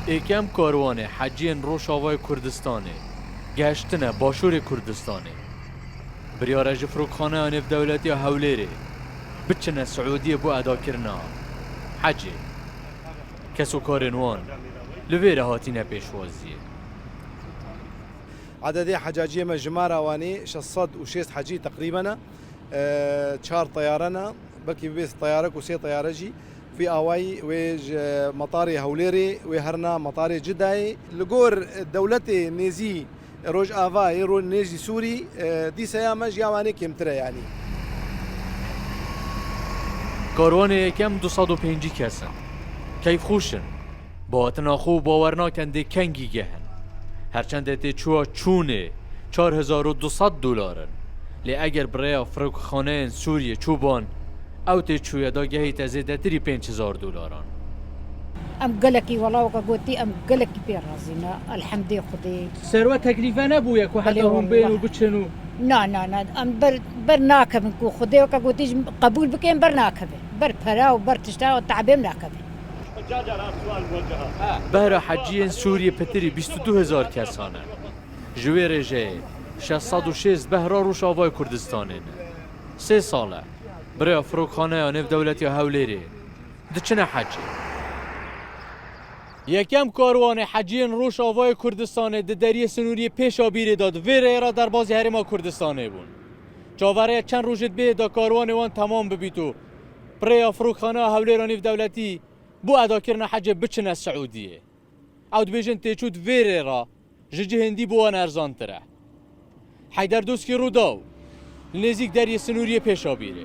ایکم کاروانه حجین روشاوای کردستانه گشتنه باشور کردستانه بریاره جفروکخانه آنف دولتی هولیره بچنه سعودیه بو ادا کرنا حجه کسو کارنوان لویره هاتینه پیشوازیه عدد حجاجية مجمار أواني شصد وشيست حجي تقريبا شار طيارنا بلكي بيس طيارك وسي طيارجي في أواي ويج مطاري هوليري وهرنا مطاري جداي لجور دولتي نيزي روج آفاي رو نيزي سوري دي سيامج يواني كمترة يعني کاروان یکم 205 کسن کیف خوشن باعتنا خوب باورناکن ده کنگی گهن هرچند ده چوا چونه 4200 دلارن لی اگر برای فروک خانه سوریه چوبان او ته چویا دا گهی تزیده تری 5000 دلاران ام قلقي والله وقلتي ام قلقي بيرازينا الحمد خدي سروه تکلیفه نبویه که حتی هم بین و بچنو نا ام بر ناكب نكو خدي وقلتي قبول بكين بر ناكب بر فرا وبر تشتا وتعبين ناكب بهر حجین سوریه پتری 22000 کسانه جوی رجه 606 بهرا روش آوای کردستانه 3 ساله برای فروکخانه آنف دولتی هولیره دچنه حجی یکم کاروان حجین روش آوای کردستانه ده دری سنوری پیش آبیره داد ویره را در بازی هرما کردستانه بون چاوره چند روشت به دا کاروان وان تمام ببیتو برای فروکخانه هولیره آنف دولتی بو ادا کرنا حج بچنه سعودیه او دبیجن تیچود ویره را ججه هندی بوان ارزان تره حیدر دوسکی رو داو نزیک دری سنوری پیشا بیره